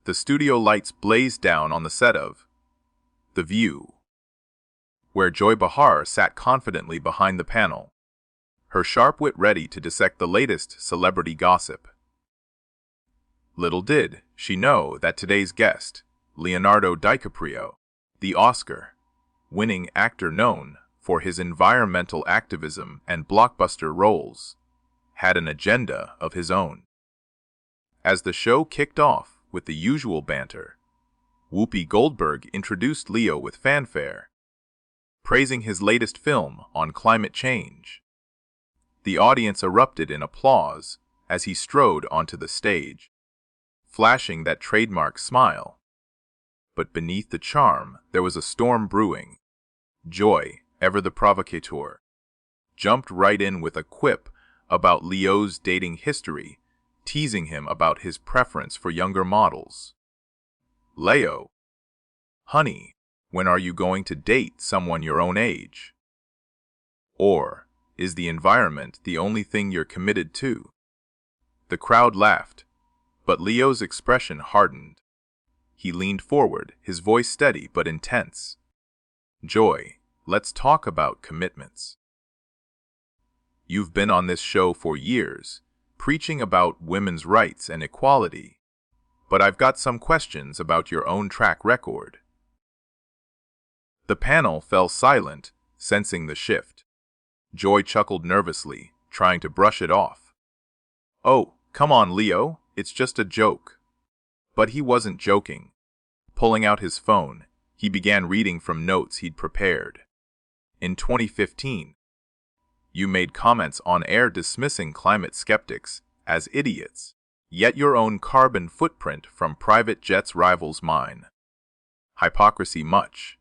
The studio lights blazed down on the set of The View, where Joy Behar sat confidently behind the panel, her sharp wit ready to dissect the latest celebrity gossip. Little did she know that today's guest, Leonardo DiCaprio, the Oscar-winning actor known for his environmental activism and blockbuster roles, had an agenda of his own. As the show kicked off with the usual banter, Whoopi Goldberg introduced Leo with fanfare, praising his latest film on climate change. The audience erupted in applause as he strode onto the stage, flashing that trademark smile. But beneath the charm, there was a storm brewing. Joy, ever the provocateur, jumped right in with a quip about Leo's dating history, teasing him about his preference for younger models. Leo, honey, when are you going to date someone your own age? Or is the environment the only thing you're committed to? The crowd laughed, but Leo's expression hardened. He leaned forward, his voice steady but intense. Joy, let's talk about commitments. You've been on this show for years, preaching about women's rights and equality, but I've got some questions about your own track record. The panel fell silent, sensing the shift. Joy chuckled nervously, trying to brush it off. Oh, come on, Leo, it's just a joke. But he wasn't joking. Pulling out his phone, he began reading from notes he'd prepared. In 2015, you made comments on air dismissing climate skeptics as idiots, yet your own carbon footprint from private jets rivals mine. Hypocrisy much.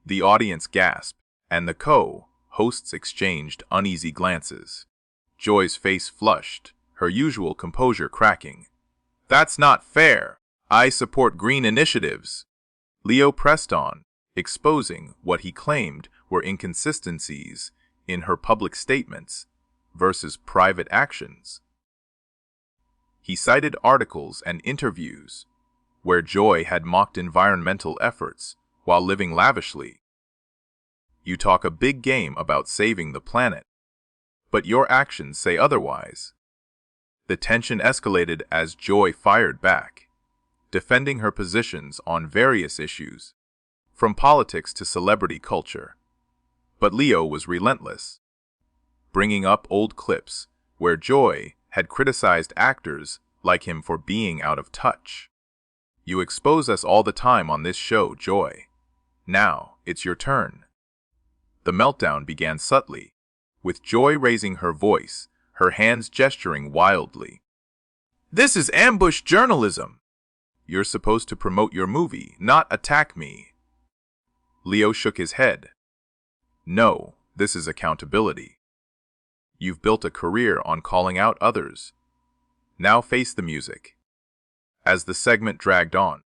The audience gasped, and the co-hosts exchanged uneasy glances. Joy's face flushed, her usual composure cracking. That's not fair. I support green initiatives. Leo pressed on, exposing what he claimed were inconsistencies in her public statements versus private actions. He cited articles and interviews where Joy had mocked environmental efforts while living lavishly. You talk a big game about saving the planet, but your actions say otherwise. The tension escalated as Joy fired back, defending her positions on various issues, from politics to celebrity culture. But Leo was relentless, bringing up old clips where Joy had criticized actors like him for being out of touch. You expose us all the time on this show, Joy. Now, it's your turn. The meltdown began subtly, with Joy raising her voice, her hands gesturing wildly. This is ambush journalism. You're supposed to promote your movie, not attack me. Leo shook his head. No, this is accountability. You've built a career on calling out others. Now face the music. As the segment dragged on,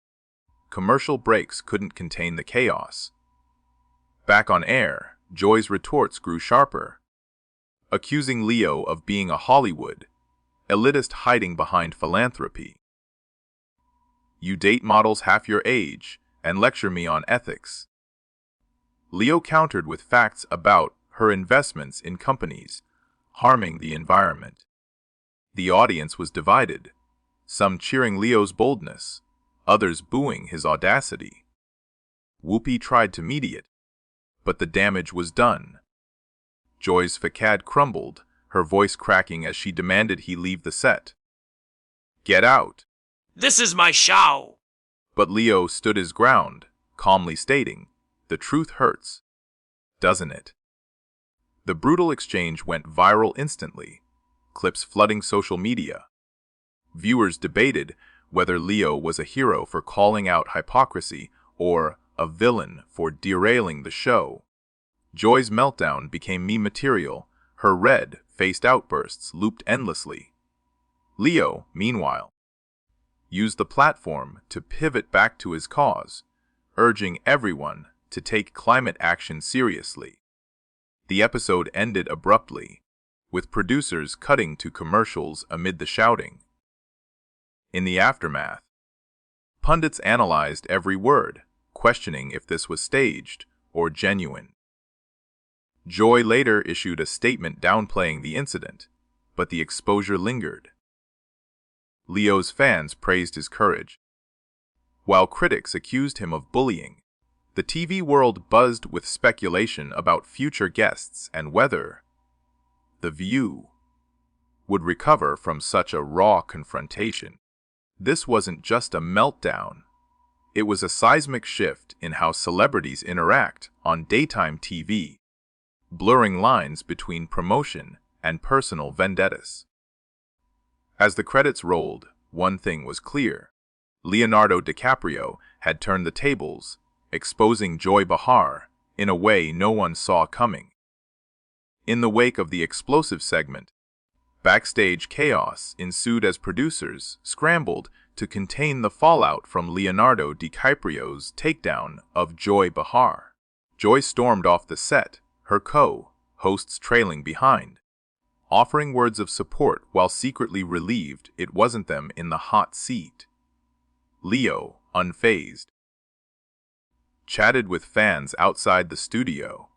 commercial breaks couldn't contain the chaos. Back on air, Joy's retorts grew sharper, accusing Leo of being a Hollywood elitist hiding behind philanthropy. You date models half your age and lecture me on ethics. Leo countered with facts about her investments in companies harming the environment. The audience was divided, some cheering Leo's boldness, others booing his audacity. Whoopi tried to mediate, but the damage was done. Joy's facade crumbled, her voice cracking as she demanded he leave the set. Get out! This is my show! But Leo stood his ground, calmly stating, the truth hurts, doesn't it? The brutal exchange went viral instantly, clips flooding social media. Viewers debated whether Leo was a hero for calling out hypocrisy or a villain for derailing the show. Joy's meltdown became meme material, her red-faced outbursts looped endlessly. Leo, meanwhile, used the platform to pivot back to his cause, urging everyone to take climate action seriously. The episode ended abruptly, with producers cutting to commercials amid the shouting. In the aftermath, Pundits analyzed every word, questioning if this was staged or genuine. Joy later issued a statement downplaying the incident, but the exposure lingered. Leo's fans praised his courage, while critics accused him of bullying. The TV world buzzed with speculation about future guests and whether The View would recover from such a raw confrontation. This wasn't just a meltdown. It was a seismic shift in how celebrities interact on daytime TV, blurring lines between promotion and personal vendettas. As the credits rolled, one thing was clear. Leonardo DiCaprio had turned the tables, exposing Joy Behar in a way no one saw coming. In the wake of the explosive segment, backstage chaos ensued as producers scrambled to contain the fallout from Leonardo DiCaprio's takedown of Joy Behar. Joy stormed off the set, her co-hosts trailing behind, offering words of support while secretly relieved it wasn't them in the hot seat. Leo, unfazed, chatted with fans outside the studio,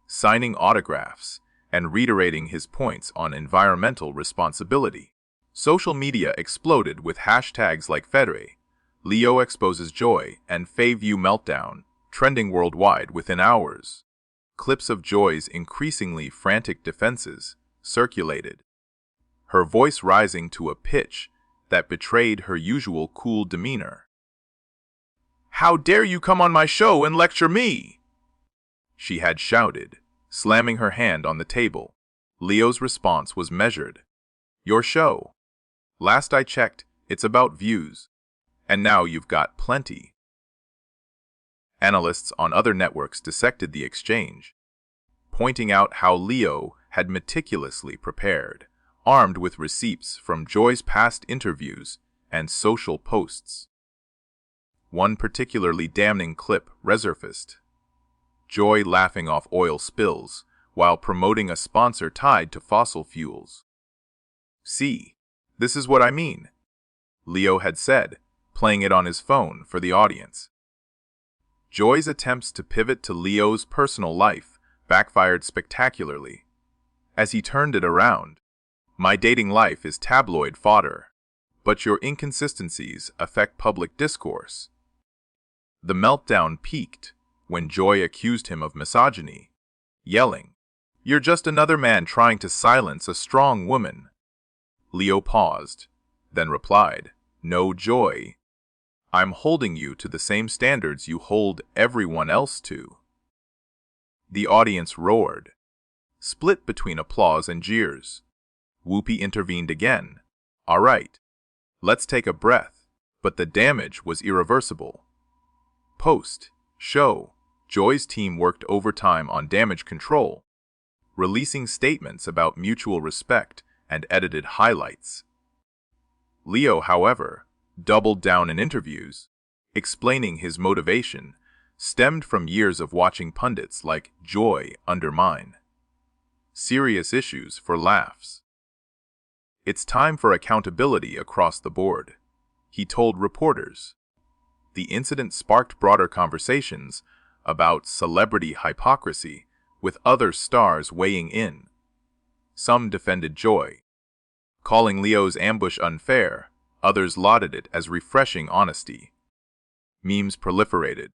signing autographs and reiterating his points on environmental responsibility. Social media exploded with hashtags like Federe, Leo exposes Joy, and Faview Meltdown, trending worldwide within hours. Clips of Joy's increasingly frantic defenses circulated, her voice rising to a pitch that betrayed her usual cool demeanor. "How dare you come on my show and lecture me?" she had shouted, slamming her hand on the table. Leo's response was measured. "Your show? Last I checked, it's about views. And now you've got plenty." Analysts on other networks dissected the exchange, pointing out how Leo had meticulously prepared, armed with receipts from Joy's past interviews and social posts. One particularly damning clip resurfaced: Joy laughing off oil spills while promoting a sponsor tied to fossil fuels. "See, this is what I mean," Leo had said, playing it on his phone for the audience. Joy's attempts to pivot to Leo's personal life backfired spectacularly. As he turned it around, "My dating life is tabloid fodder, but your inconsistencies affect public discourse." The meltdown peaked when Joy accused him of misogyny, yelling, "You're just another man trying to silence a strong woman." Leo paused, then replied, "No, Joy. I'm holding you to the same standards you hold everyone else to." The audience roared, split between applause and jeers. Whoopi intervened again. "All right, let's take a breath," but the damage was irreversible. Post-show, Joy's team worked overtime on damage control, releasing statements about mutual respect and edited highlights. Leo, however, doubled down in interviews, explaining his motivation stemmed from years of watching pundits like Joy undermine serious issues for laughs. "It's time for accountability across the board," he told reporters. The incident sparked broader conversations about celebrity hypocrisy, with other stars weighing in. Some defended Joy, calling Leo's ambush unfair. Others lauded it as refreshing honesty. Memes proliferated,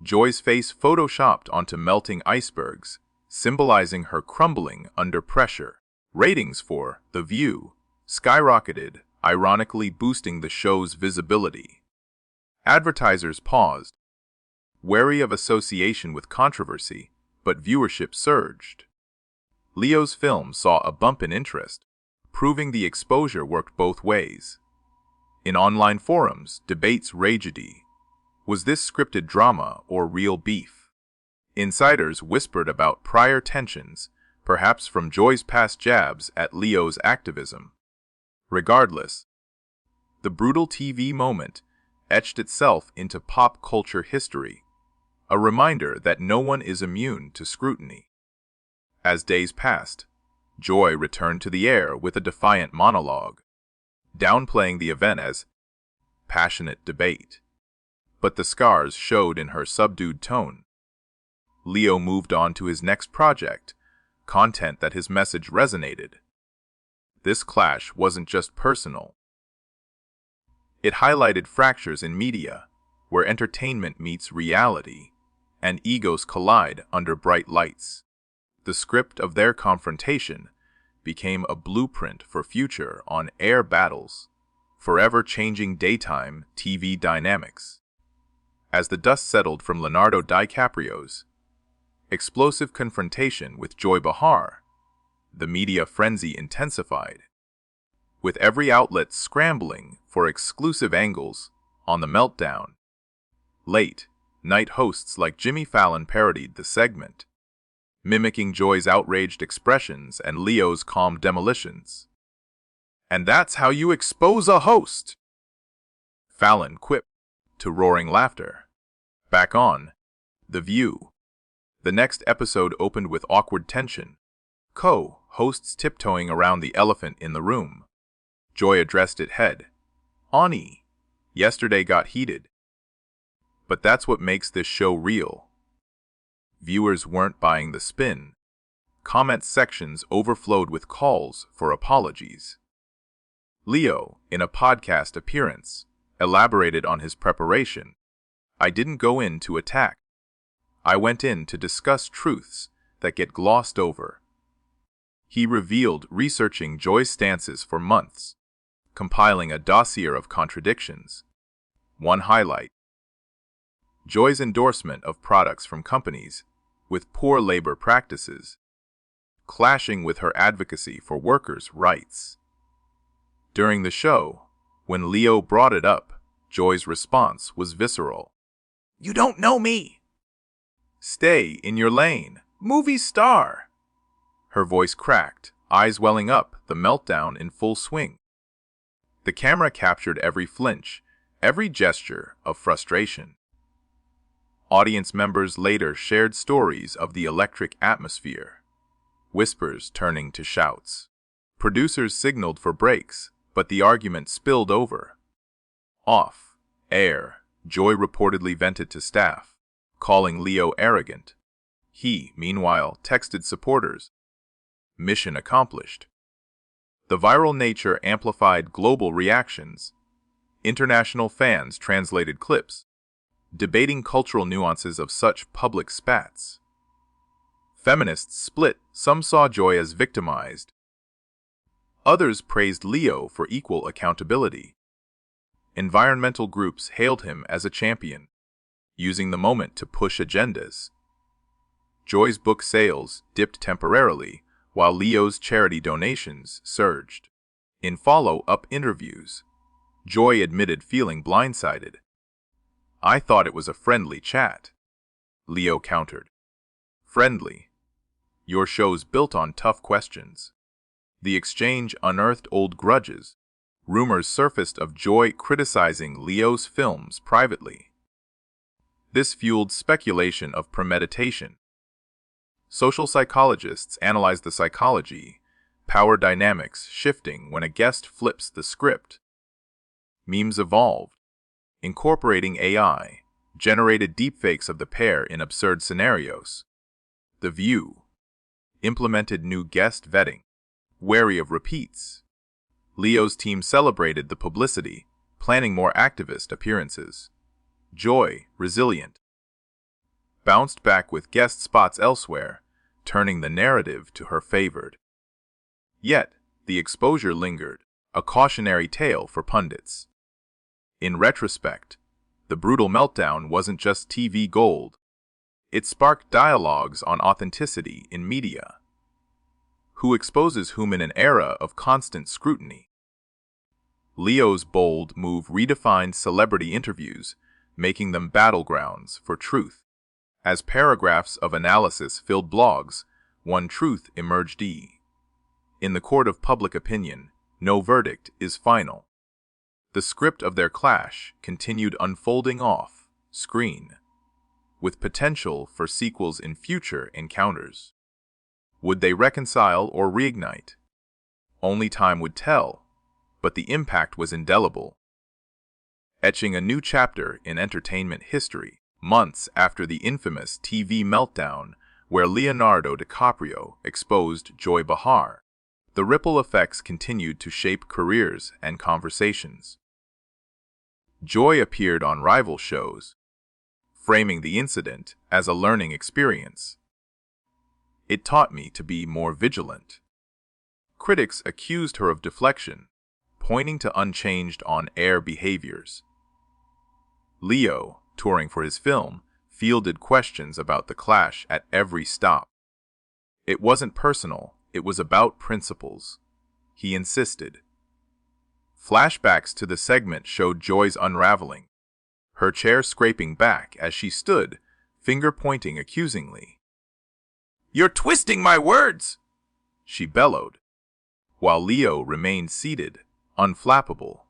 Joy's face photoshopped onto melting icebergs, symbolizing her crumbling under pressure. Ratings for The View skyrocketed, ironically boosting the show's visibility. Advertisers paused, wary of association with controversy, but viewership surged. Leo's film saw a bump in interest, proving the exposure worked both ways. In online forums, debates raged. Was this scripted drama or real beef? Insiders whispered about prior tensions, perhaps from Joy's past jabs at Leo's activism. Regardless, the brutal TV moment etched itself into pop culture history, a reminder that no one is immune to scrutiny. As days passed, Joy returned to the air with a defiant monologue, downplaying the event as passionate debate. But the scars showed in her subdued tone. Leo moved on to his next project, content that his message resonated. This clash wasn't just personal. It highlighted fractures in media, where entertainment meets reality, and egos collide under bright lights. The script of their confrontation became a blueprint for future on-air battles, forever changing daytime TV dynamics. As the dust settled from Leonardo DiCaprio's explosive confrontation with Joy Behar, the media frenzy intensified, with every outlet scrambling for exclusive angles on the Meltdown. Late-night hosts like Jimmy Fallon parodied the segment, mimicking Joy's outraged expressions and Leo's calm demolitions. "And that's how you expose a host!" Fallon quipped to roaring laughter. Back on The View, the next episode opened with awkward tension, co-hosts tiptoeing around the elephant in the room. Joy addressed it head-on. Yesterday got heated. But that's what makes this show real. Viewers weren't buying the spin. Comment sections overflowed with calls for apologies. Leo, in a podcast appearance, elaborated on his preparation. "I didn't go in to attack. I went in to discuss truths that get glossed over." He revealed researching Joy's stances for months, compiling a dossier of contradictions. One highlight: Joy's endorsement of products from companies with poor labor practices, clashing with her advocacy for workers' rights. During the show, when Leo brought it up, Joy's response was visceral. "You don't know me! Stay in your lane, movie star!" Her voice cracked, eyes welling up, the meltdown in full swing. The camera captured every flinch, every gesture of frustration. Audience members later shared stories of the electric atmosphere, whispers turning to shouts. Producers signaled for breaks, but the argument spilled over. Off air, Joy reportedly vented to staff, calling Leo arrogant. He, meanwhile, texted supporters. Mission accomplished. The viral nature amplified global reactions. International fans translated clips, debating cultural nuances of such public spats. Feminists split, some saw Joy as victimized. Others praised Leo for equal accountability. Environmental groups hailed him as a champion, using the moment to push agendas. Joy's book sales dipped temporarily, while Leo's charity donations surged. In follow-up interviews, Joy admitted feeling blindsided. "I thought it was a friendly chat," Leo countered. "Friendly? Your show's built on tough questions." The exchange unearthed old grudges. Rumors surfaced of Joy criticizing Leo's films privately. This fueled speculation of premeditation. Social psychologists analyzed the psychology, power dynamics shifting when a guest flips the script. Memes evolved, incorporating AI, generated deepfakes of the pair in absurd scenarios. The View implemented new guest vetting, wary of repeats. Leo's team celebrated the publicity, planning more activist appearances. Joy, resilient, bounced back with guest spots elsewhere, turning the narrative to her favored. Yet, the exposure lingered, a cautionary tale for pundits. In retrospect, the brutal meltdown wasn't just TV gold. It sparked dialogues on authenticity in media. Who exposes whom in an era of constant scrutiny? Leo's bold move redefined celebrity interviews, making them battlegrounds for truth. As paragraphs of analysis filled blogs, one truth emerged: in the court of public opinion, no verdict is final. The script of their clash continued unfolding off screen, with potential for sequels in future encounters. Would they reconcile or reignite? Only time would tell, but the impact was indelible. etching a new chapter in entertainment history, months after the infamous TV Meltdown, where Leonardo DiCaprio exposed Joy Behar. The ripple effects continued to shape careers and conversations. Joy appeared on rival shows, framing the incident as a learning experience. It taught me to be more vigilant. Critics accused her of deflection, pointing to unchanged on-air behaviors. Leo, touring for his film, fielded questions about the clash at every stop. It wasn't personal, it was about principles, he insisted. Flashbacks to the segment showed Joy's unraveling, her chair scraping back as she stood, finger pointing accusingly. "You're twisting my words!" she bellowed, while Leo remained seated, unflappable.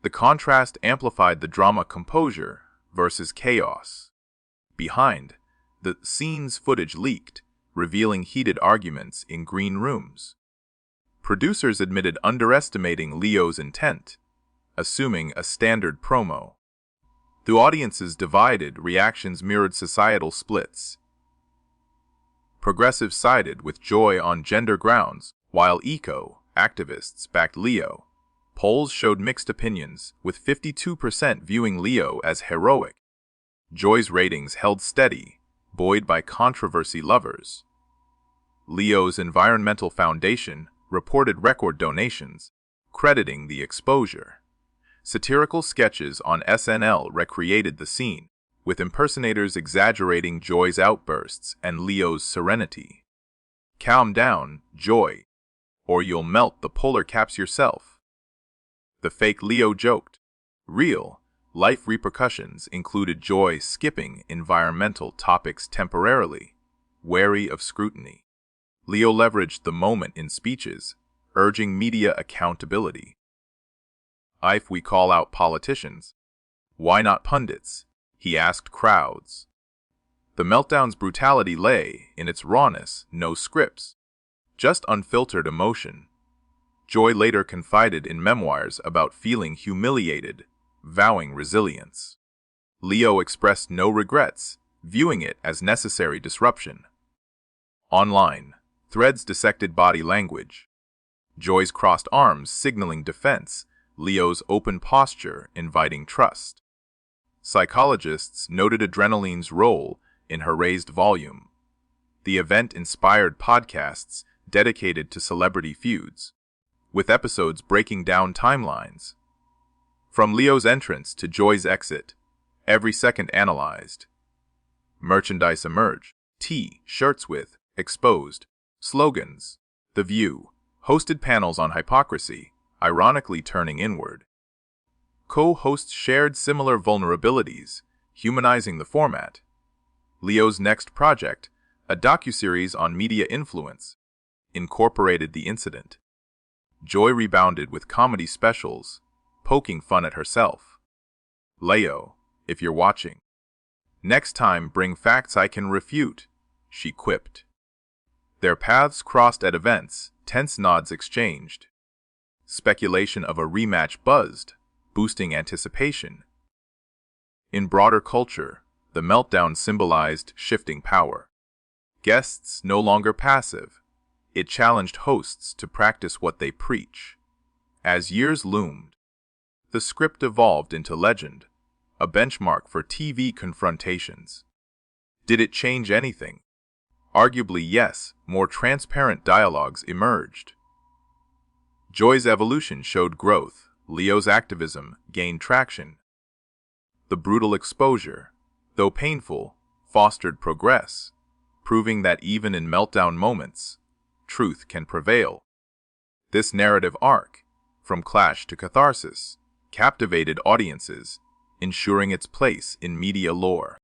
The contrast amplified the drama composure versus chaos. Behind, the scene's footage leaked, revealing heated arguments in green rooms. Producers admitted underestimating Leo's intent, assuming a standard promo. The audience's divided reactions mirrored societal splits. Progressives sided with Joy on gender grounds, while eco-activists backed Leo. Polls showed mixed opinions, with 52% viewing Leo as heroic. Joy's ratings held steady, buoyed by controversy lovers. Leo's Environmental Foundation reported record donations, crediting the exposure. Satirical sketches on SNL recreated the scene, with impersonators exaggerating Joy's outbursts and Leo's serenity. "Calm down, Joy, or you'll melt the polar caps yourself," the fake Leo joked. Real, life repercussions included Joy skipping environmental topics temporarily, wary of scrutiny. Leo leveraged the moment in speeches, urging media accountability. "If we call out politicians, why not pundits?" he asked crowds. The Meltdown's brutality lay in its rawness, no scripts, just unfiltered emotion. Joy later confided in memoirs about feeling humiliated, vowing resilience. Leo expressed no regrets, viewing it as necessary disruption. Online, threads dissected body language. Joy's crossed arms signaling defense, Leo's open posture inviting trust. Psychologists noted adrenaline's role in her raised volume. The event inspired podcasts dedicated to celebrity feuds, with episodes breaking down timelines. From Leo's entrance to Joy's exit, every second analyzed. Merchandise emerged, T-shirts with exposed slogans. The View hosted panels on hypocrisy, ironically turning inward. Co-hosts shared similar vulnerabilities, humanizing the format. Leo's next project, a docuseries on media influence, incorporated the incident. Joy rebounded with comedy specials, poking fun at herself. "Leo, if you're watching, next time bring facts I can refute," she quipped. Their paths crossed at events, tense nods exchanged. Speculation of a rematch buzzed, boosting anticipation. In broader culture, the Meltdown symbolized shifting power. Guests no longer passive, it challenged hosts to practice what they preach. As years loomed, the script evolved into legend, a benchmark for TV confrontations. Did it change anything? Arguably yes, more transparent dialogues emerged. Joy's evolution showed growth, Leo's activism gained traction. The brutal exposure, though painful, fostered progress, proving that even in meltdown moments, truth can prevail. This narrative arc, from clash to catharsis, captivated audiences, ensuring its place in media lore.